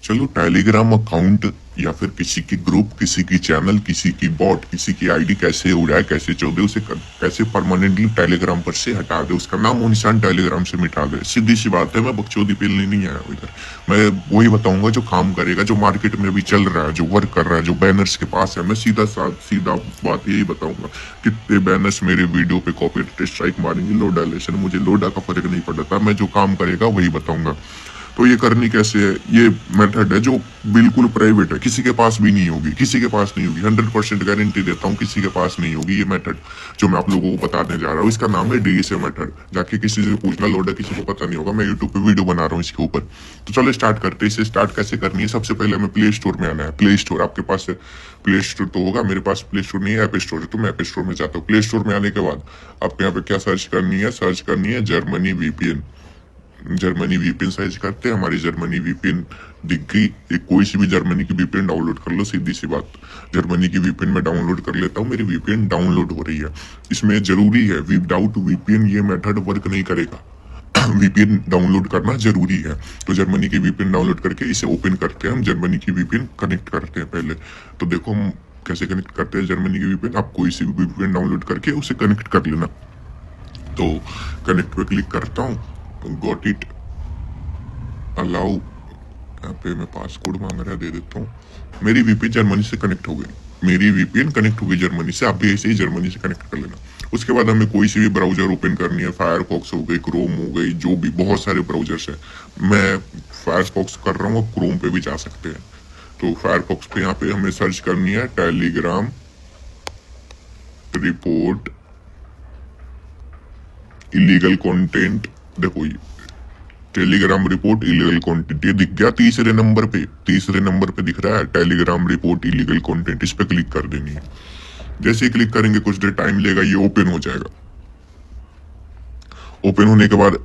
चलो Telegram account या फिर किसी की ग्रुप, किसी की चैनल, किसी की बॉट, किसी की आईडी कैसे उड़ाए, कैसे चौदे, उसे कैसे परमानेंटली टेलीग्राम पर से हटा दे, उसका नाम और निशान टेलीग्राम से मिटा दे। सीधी सी बात है, मैं बकचोदी पेलने नहीं आया इधर। मैं वही बताऊंगा जो काम करेगा, जो मार्केट में अभी चल रहा है, जो वर्क कर रहा है, जो बैनर्स के पास है। मैं सीधा बात यही बताऊंगा। कितने बैनर्स मेरे वीडियो पे कॉपीराइट स्ट्राइक मारेंगे, लो डायलेशन, मुझे लोडा का फर्क नहीं पड़ता। मैं जो काम करेगा वही बताऊंगा। तो ये करनी कैसे है? ये मेथड है जो बिल्कुल प्राइवेट है, किसी के पास भी नहीं होगी, किसी के पास नहीं होगी। 100% गारंटी देता हूँ, किसी के पास नहीं होगी ये मेथड जो मैं आप लोगों को बताने जा रहा हूँ। इसका नाम है डीएसए मेथड। जाके किसी से पूछना, लोडा किसी को पता नहीं होगा। मैं यूट्यूब पे वीडियो बना रहा हूँ इसके ऊपर। तो चलो स्टार्ट करते हैं। इसे स्टार्ट कैसे करनी है? सबसे पहले हमें प्ले स्टोर में आना है। प्ले स्टोर आपके पास है? प्ले स्टोर तो होगा, मेरे पास प्ले स्टोर नहीं है, ऐप स्टोर है। तो मैं ऐप स्टोर में जाता हूँ। प्ले स्टोर में आने के बाद आपको यहाँ पे क्या सर्च करनी है? सर्च करनी है Germany VPN. Germany VPN search करते हैं, हमारी जर्मनी वीपीएन दिख गई। कोई सी भी जर्मनी की वीपीएन डाउनलोड कर लो, सीधी सी बात। जर्मनी की वीपीएन में डाउनलोड कर लेता हूँ, मेरी वीपीएन डाउनलोड हो रही है। इसमें जरूरी है, विदाउट वीपीएन ये मेथड वर्क नहीं करेगा। वीपीएन डाउनलोड करना जरूरी है। तो जर्मनी की वीपीएन डाउनलोड करके इसे ओपन करते हैं। हम जर्मनी की वीपीएन कनेक्ट करते हैं पहले। तो देखो हम कैसे कनेक्ट करते हैं जर्मनी की वीपीएन। आप कोई सी भी वीपीएन डाउनलोड करके उसे कनेक्ट कर लेना। तो कनेक्ट पे क्लिक करता हूँ, गॉट इट, अलाउ। यहाँ पे मैं पासकोड मांग रहा है, दे देता हूँ। मेरी वीपीएन जर्मनी से कनेक्ट हो गई। मेरी वीपीएन कनेक्ट हो गई जर्मनी से। आप भी ऐसे ही जर्मनी से कनेक्ट कर लेना। उसके बाद हमें कोई सी भी ब्राउजर ओपन करनी है। फायरफॉक्स हो गई, क्रोम हो गई, जो भी बहुत सारे ब्राउजर्स है। मैं फायरफॉक्स कर रहा हूँ, क्रोम पे भी जा सकते हैं। तो फायरफॉक्स पे यहाँ पे हमें सर्च करनी है टेलीग्राम रिपोर्ट इलीगल कंटेंट। देखो ये टेलीग्राम रिपोर्ट इलीगल कंटेंट, ये दिख गया तीसरे नंबर पे। तीसरे नंबर पे दिख रहा है टेलीग्राम रिपोर्ट इलीगल कंटेंट। इस पे क्लिक कर देनी है। जैसे ही क्लिक करेंगे कुछ देर टाइम लेगा, ये ओपन हो जाएगा। ओपन होने के बाद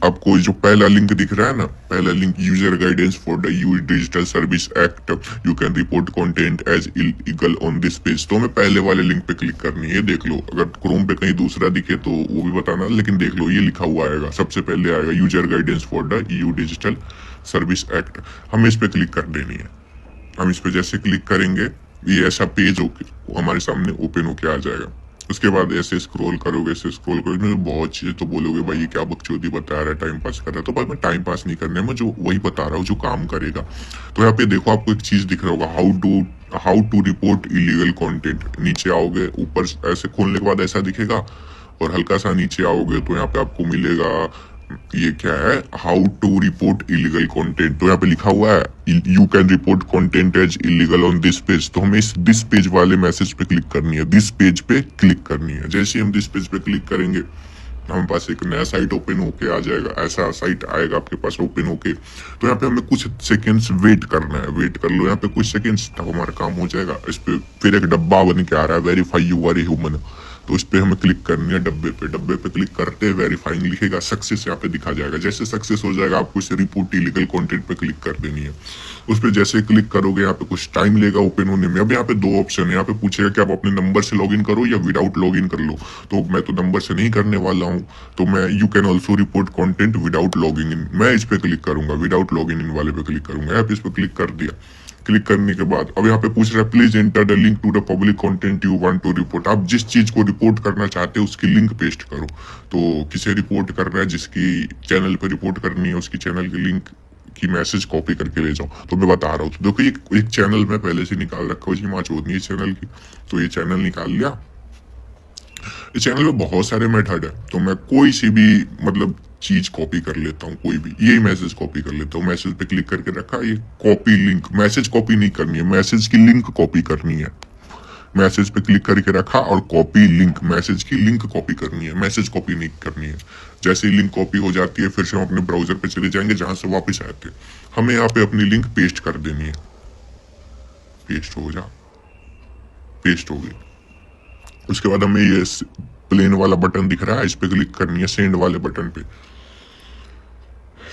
आपको जो पहला लिंक दिख रहा है ना, पहला link, user guidance for the use digital service act, you can report content as illegal on this page. तो हमें पहले वाले लिंक पे क्लिक करनी है। देख लो, अगर क्रोम पे कहीं दूसरा दिखे तो वो भी बताना, लेकिन देख लो ये लिखा हुआ आएगा, सबसे पहले आएगा user guidance for the use digital service act. हमें इस पे क्लिक कर देनी है। हम इस पे जैसे क्लिक करेंगे, ये ऐसा पेज हमारे सामने ओपन होके आ जाएगा। उसके बाद ऐसे स्क्रॉल करोगे, ऐसे स्क्रॉल करोगे, बहुत चीजें तो बोलोगे भाई ये क्या बकचोदी बता रहा है, टाइम पास कर रहा है। तो भाई मैं टाइम पास नहीं करने में, जो वही बता रहा हूँ जो काम करेगा। तो यहाँ पे देखो आपको एक चीज दिख रहा होगा, how to report illegal content. नीचे आओगे, ऊपर ऐसे खोलने के बाद ऐसा दिखेगा, और हल्का सा नीचे आओगे तो यहाँ पे आपको मिलेगा, ये क्या है, how to report illegal content. तो यहाँ पे लिखा हुआ है you can report content as illegal on this page. तो हमें इस दिस पेज वाले मैसेज पे क्लिक करनी है, दिस पेज पे क्लिक करनी है। जैसे ही हम दिस पेज पे क्लिक करेंगे, हमारे पास एक नया साइट ओपन होके आ जाएगा। ऐसा साइट आएगा आपके पास ओपन होके। तो यहाँ पे हमें कुछ सेकंड्स वेट करना है। वेट कर लो यहाँ पे कुछ सेकंड्स, तब हमारा काम हो जाएगा। इस पे फिर एक डब्बा बन के आ रहा है, verify you are a human. तो इस पे हमें क्लिक करनी है डब्बे पे। डब्बे पे क्लिक करते वेरीफाइंग लिखेगा, सक्सेस यहाँ पे दिखा जाएगा। जैसे सक्सेस हो जाएगा, आपको इसे रिपोर्ट इलीगल कंटेंट पे क्लिक कर देनी है। उस पे जैसे क्लिक करोगे, यहाँ पे कुछ टाइम लेगा ओपन होने में। अब यहाँ पे दो ऑप्शन है। यहाँ पे पूछेगा कि आप अपने नंबर से लॉगिन करो या विदाउट लॉगिन कर लो। तो मैं तो नंबर से नहीं करने वाला हूँ, तो मैं you can also report content without logging in, मैं इस पे क्लिक करूंगा, विदाउट लॉगिन इन वाले पे क्लिक करूंगा। यहाँ पे इस पे क्लिक कर दिया। क्लिक करने के बाद अब यहाँ पे पूछ रहा है please enter the link to the public content you want to report. आप जिस चीज को रिपोर्ट करना चाहते हो उसकी लिंक पेस्ट करो। तो किसे रिपोर्ट कर रहा है, जिसकी चैनल पे रिपोर्ट करनी है, उसकी चैनल की लिंक की मैसेज कॉपी करके ले जाओ। तो मैं बता रहा हूँ, तो देखो एक चैनल में पहले से निकाल रखा हूँ, माँ चोद नहीं चैनल की। तो ये चैनल निकाल लिया। इस चैनल में बहुत सारे मेथड है, तो मैं कोई सी भी मतलब चीज कॉपी कर लेता हूँ, कोई भी यही मैसेज कॉपी कर लेता हूँ। मैसेज पे क्लिक करके रखा, ये कॉपी लिंक, मैसेज कॉपी नहीं करनी है, मैसेज की लिंक कॉपी करनी है। मैसेज पे क्लिक करके रखा और कॉपी लिंक, मैसेज की लिंक कॉपी करनी है, मैसेज कॉपी नहीं करनी है। जैसे ही लिंक कॉपी हो जाती है, फिर से हम अपने ब्राउजर पे चले जाएंगे जहां से वापस आए थे। हमें यहाँ पे अपनी लिंक पेस्ट कर देनी है। पेस्ट हो जा, पेस्ट हो गई। उसके बाद हमें ये प्लेन वाला बटन दिख रहा है, इस पे क्लिक करनी है, सेंड वाले बटन पे।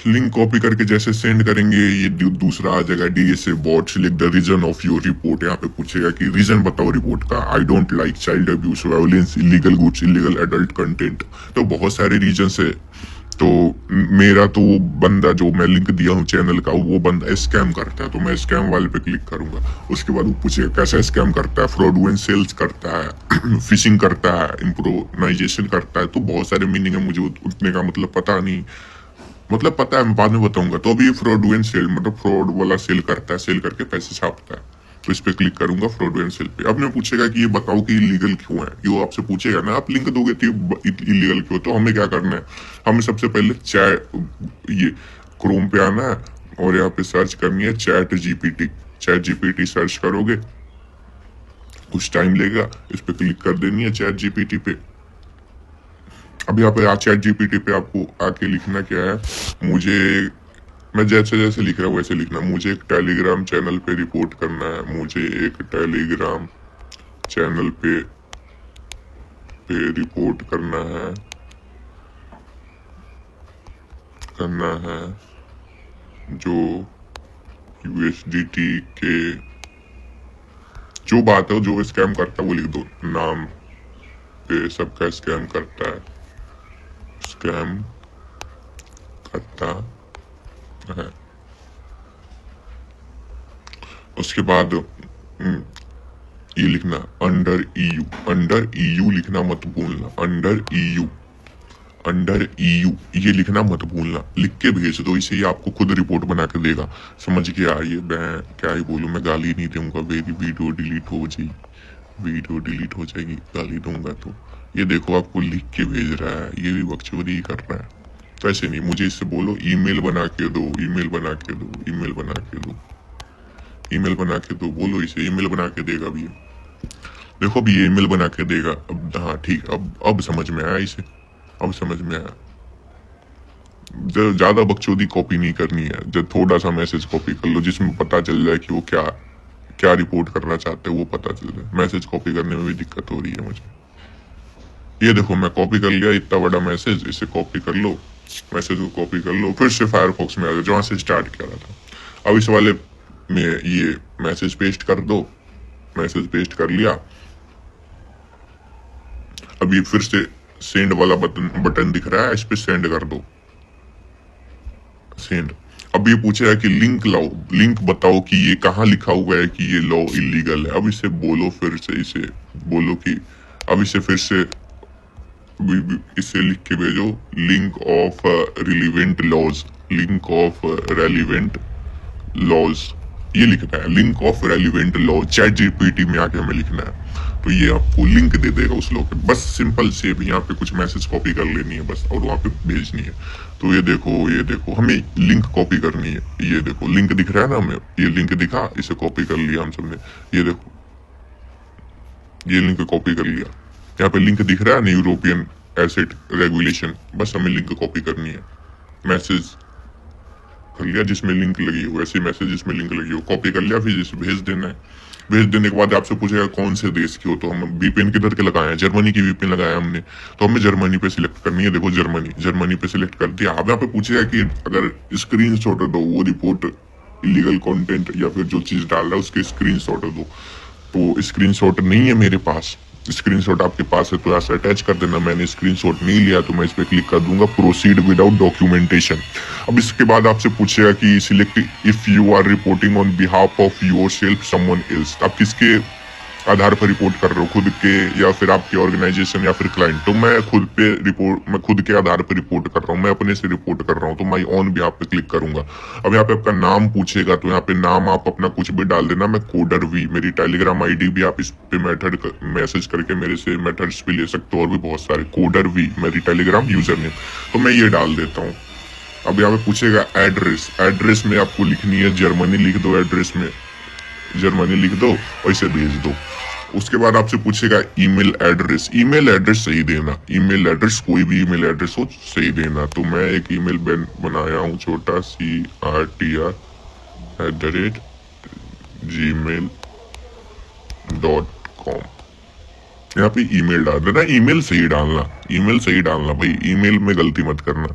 लिंक कॉपी करके जैसे सेंड करेंगे, ये दूसरा आ जाएगा DSA bot, select the reason of your report. यहाँ पे पूछेगा कि रीजन बताओ रिपोर्ट का। I don't like child abuse, violence, illegal goods, illegal adult content. तो बहुत सारे रीजन है तो मेरा तो वो बंदा जो मैं लिंक दिया हूँ चैनल का, वो बंदा स्कैम करता है, तो मैं स्कैम वाले पे क्लिक करूंगा। उसके बाद वो पूछेगा कैसा स्कैम करता है, फ्रॉडुलेंट सेल्स करता है, फिशिंग करता है, इम्प्रोनाइजेशन करता है। तो बहुत सारे मीनिंग है, मुझे उतने का मतलब पता नहीं, मतलब पता है, मैं बाद में बताऊंगा। तो अभी फ्रॉडुलेंट सेल मतलब फ्रॉड वाला सेल करता है, सेल करके पैसे छापता है। तो इस पे क्लिक करूंगा फ्रॉडुलेंट सेल पे। अब मैं पूछेगा कि ये बताओ कि इलीगल क्यों है, ये आपसे पूछेगा ना, आप लिंक दोगे तो इलीगल क्यों। तो हमें क्या करना है, हमें सबसे पहले ये क्रोम पे आना है और यहाँ पे सर्च करनी है chat GPT. Chat GPT search करोगे, कुछ टाइम लेगा, इस पे क्लिक कर देनी है चैट जीपीटी पे। अब यहाँ पे चैट जीपीटी पे आपको आके लिखना क्या है, मुझे, मैं जैसे जैसे लिख रहा हूँ वैसे लिखना। मुझे एक टेलीग्राम चैनल पे रिपोर्ट करना है, मुझे एक टेलीग्राम चैनल पे रिपोर्ट करना है जो यूएसडीटी के, जो बात है जो स्कैम करता है वो लिख दो, नाम पे सबका स्कैम करता है, स्कैम करता है। उसके बाद ये लिखना अंडर ईयू लिखना मत भूलना, अंडर ईयू ये लिखना मत भूलना। लिख के भेज दो इसे, ये आपको खुद रिपोर्ट बना के देगा। समझ के आइए, मैं क्या ही बोलूं, मैं गाली नहीं दूंगा, मेरी वीडियो डिलीट हो जाएगी, गाली दूंगा तो। ये देखो आपको लिख के भेज रहा है, ये भी बकचोदी कर रहा है। तो ऐसे नहीं, मुझे इससे बोलो ईमेल बना के दो, ईमेल बना के दो, बोलो इसे ईमेल बना के देगा भी। देखो अभी ये ईमेल बना के देगा। अब हाँ ठीक, अब समझ में आया इसे, अब समझ में आया। ज्यादा बकचोदी कॉपी नहीं करनी है, जब थोड़ा सा मैसेज कॉपी कर लो जिसमें पता चल जाए कि वो क्या क्या रिपोर्ट करना चाहते हैं, वो पता चल जाए। मैसेज कॉपी करने में भी दिक्कत हो रही है मुझे। ये देखो मैं कॉपी कर लिया इतना बड़ा मैसेज, इसे कॉपी कर लो, मैसेज को कॉपी कर लो, फिर से फायरफॉक्स में आ जाओ जहां से स्टार्ट किया था। अब इस वाले में ये मैसेज पेस्ट कर दो, मैसेज पेस्ट कर लिया। अब ये फिर से सेंड वाला बटन दिख रहा है, इस पे सेंड कर दो, सेंड। अब ये पूछेगा कि लिंक लाओ, लिंक बताओ कि ये कहाँ लिखा हुआ है कि ये लॉ इलीगल है। अब इसे बोलो, फिर से इसे बोलो कि, अब इसे फिर से इसे लिख के भेजो, link of relevant laws, link of relevant laws, ये लिखना है, link of relevant law. ChatGPT में आके हमें लिखना है, तो ये आपको लिंक दे देगा उस लॉ के। बस सिंपल से भी यहाँ पे कुछ मैसेज कॉपी कर लेनी है बस, और वहां पे भेजनी है। तो ये देखो हमें लिंक कॉपी करनी है। ये देखो लिंक दिख रहा है ना हमें, ये लिंक दिखा, इसे कॉपी कर लिया हम सबने। ये देखो ये लिंक कॉपी कर लिया, यहाँ पे लिंक दिख रहा है ना, यूरोपियन एसेट रेगुलेशन। बस हमें लिंक कॉपी करनी है, मैसेज कर लिया जिसमें लिंक लगी हो, ऐसे मैसेज जिसमें लिंक लगी हो कॉपी कर लिया, फिर इसे भेज देना है। भेज देने के बाद आपसे पूछेगा कौन से देश की हो, तो हम वीपीएन किधर के लगाए हैं, जर्मनी की वीपीएन लगाया हमने, तो हमें जर्मनी पे सिलेक्ट करनी है। देखो जर्मनी पे सिलेक्ट कर दिया। अब यहाँ पे पूछेगा कि अगर स्क्रीनशॉट दो, वो रिपोर्ट इलीगल कंटेंट या फिर जो चीज डाल रहा है उसके स्क्रीनशॉट दो। तो स्क्रीनशॉट नहीं है मेरे पास, स्क्रीनशॉट आपके पास है तो यहाँ से अटैच कर देना। मैंने स्क्रीनशॉट नहीं लिया तो मैं इस पे क्लिक कर दूंगा, प्रोसीड विदाउट डॉक्यूमेंटेशन। अब इसके बाद आपसे पूछेगा कि select if you are reporting on behalf of yourself someone else, आप किसके आधार पर रिपोर्ट कर रहे हो, खुद के या फिर आपके ऑर्गेनाइजेशन या फिर क्लाइंट। तो मैं खुद के आधार पर रिपोर्ट कर रहा हूँ, मैं अपने से रिपोर्ट कर रहा हूँ, तो माई ऑन बिहाफ पे क्लिक करूंगा। अब यहाँ पे आपका नाम पूछेगा, तो यहाँ पे नाम आप अपना कुछ भी डाल देना। मैं कोडर वी, मेरी टेलीग्राम आईडी भी आप इस पे मैसेज करके मेरे से मेथड्स भी ले सकते हो, और भी बहुत सारे। कोडर वी मेरी टेलीग्राम यूजर नेम, तो मैं ये डाल देता हूँ। अब यहाँ पे पूछेगा एड्रेस, एड्रेस में आपको लिखनी है जर्मनी, लिख दो एड्रेस में जर्मनी लिख दो और इसे भेज दो। उसके बाद आपसे पूछेगा ईमेल एड्रेस सही देना, ईमेल एड्रेस कोई भी ईमेल एड्रेस हो सही देना। तो मैं एक ईमेल बनाया हूँ, छोटा CRTR@gmail.com। यहाँ पे ईमेल डाल देना, ईमेल सही डालना भाई, ईमेल में गलती मत करना।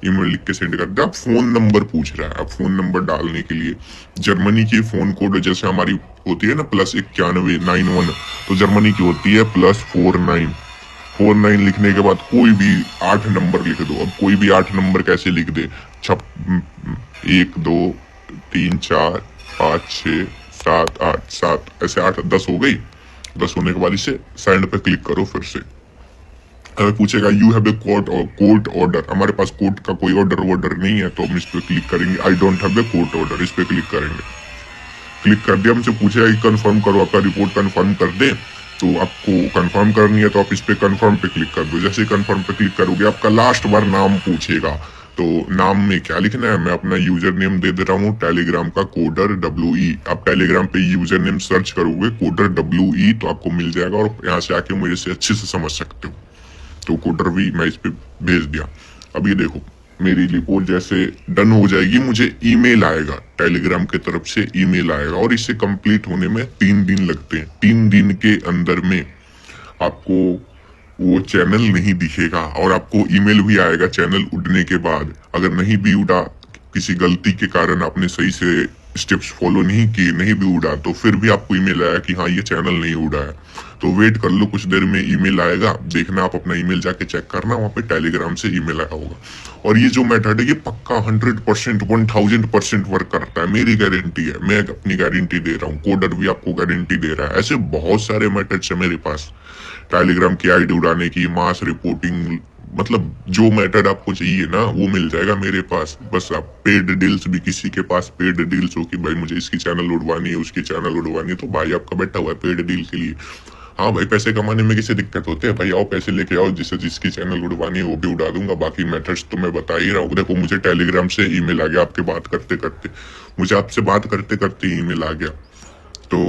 ईमेल लिख के सेंड कर दे। अब फोन नंबर पूछ रहा है, अब फोन नंबर डालने के लिए जर्मनी की फोन कोड जैसे हमारी होती है ना +9191, तो जर्मनी की होती है +49 49 लिखने के बाद कोई भी 8 नंबर लिख दो। अब कोई भी 8 नंबर कैसे लिख दे, 1 2 3 4 5 6 7 8 7 ऐसे 8 10 हो गई। 10 होने के बाद इसे सेंड पे क्लिक करो। फिर से हमें पूछेगा you have a court order, हमारे पास कोर्ट का कोई ऑर्डर नहीं है, तो हम इस पे क्लिक करेंगे। I don't have a court order, इस पे क्लिक करेंगे। क्लिक कर दिया, हमसे पूछेगा कि कंफर्म करो, आपका रिपोर्ट कंफर्म कर दे। तो आपको कंफर्म करनी है तो आप इस पे कंफर्म पे क्लिक कर दो। जैसे ही कंफर्म पे क्लिक करोगे आपका लास्ट बार नाम पूछेगा, तो नाम में क्या लिखना है, मैं अपना यूजर नेम दे दे रहा हूँ टेलीग्राम का कोडर WE। आप टेलीग्राम पे यूजर नेम सर्च करोगे कोडर WE तो आपको मिल जाएगा और यहाँ से आके मुझे से अच्छे से समझ सकते हो। तो कोडर भी मैं इस पे भेज दिया। अब ये देखो मेरी रिपोर्ट जैसे डन हो जाएगी, मुझे ईमेल आएगा, टेलीग्राम की तरफ से ईमेल आएगा और इसे कंप्लीट होने में 3 दिन लगते हैं। 3 दिन के अंदर में आपको वो चैनल नहीं दिखेगा और आपको ईमेल भी आएगा चैनल उड़ने के बाद। अगर नहीं भी उड़ा, किसी गलती के कारण आपने सही से स्टेप्स फॉलो नहीं किए, नहीं भी उड़ा, तो फिर भी आपको ईमेल आया कि हाँ ये चैनल नहीं उड़ा है। तो वेट कर लो, कुछ देर में ईमेल आएगा, देखना आप अपना ईमेल जाके चेक करना, वहां पे टेलीग्राम से ईमेल आया होगा। और ये जो मेथड है ये पक्का 100% 1000% वर्क करता है, मेरी गारंटी है, मैं अपनी गारंटी दे रहा हूँ, कोडर भी आपको गारंटी दे रहा है। ऐसे बहुत सारे मेथड्स है मेरे पास, टेलीग्राम की आईडी उड़ाने की, मास रिपोर्टिंग, मतलब जो मेथड आपको चाहिए ना वो मिल जाएगा मेरे पास। बस आप पेड डील्स भी, किसी के पास पेड डील्स हो कि भाई मुझे इसकी चैनल उड़वानी है, उसकी चैनल उड़वानी है, तो भाई आपका बैठा हुआ है पेड डील के लिए। हाँ भाई पैसे कमाने में किसी दिक्कत होते है, भाई आओ पैसे लेके आओ, जिससे जिसकी चैनल उड़वानी है वो भी उड़ा दूंगा। बाकी मेथड्स तो मैं बता ही रहा हूँ। देखो मुझे टेलीग्राम से ईमेल आ गया, आपके बात करते करते मुझे आपसे बात करते करते ईमेल आ गया। तो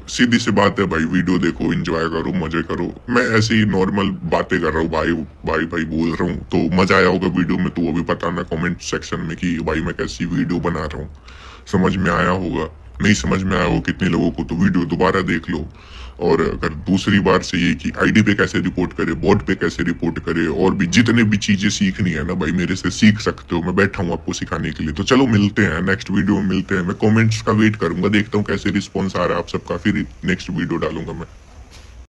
सीधी सी बात है भाई, वीडियो देखो, एंजॉय करो, मजे करो। मैं ऐसे ही नॉर्मल बातें कर रहा हूँ, भाई भाई भाई बोल रहा हूँ, तो मजा आया होगा वीडियो में तो वो भी बताना कमेंट सेक्शन में कि भाई मैं कैसी वीडियो बना रहा हूँ। समझ में आया होगा, नहीं समझ में आया हो कितने लोगों को, तो वीडियो दोबारा देख लो। और अगर दूसरी बार चाहिए कि आईडी पे कैसे रिपोर्ट करे, बोर्ड पे कैसे रिपोर्ट करे, और भी जितने भी चीजें सीखनी है ना भाई मेरे से सीख सकते हो, मैं बैठा हूँ आपको सिखाने के लिए। तो चलो मिलते हैं नेक्स्ट वीडियो में, मिलते हैं। मैं कमेंट्स का वेट करूंगा, देखता हूँ कैसे रिस्पॉन्स आ रहा है आप सबका, फिर नेक्स्ट वीडियो डालूंगा मैं।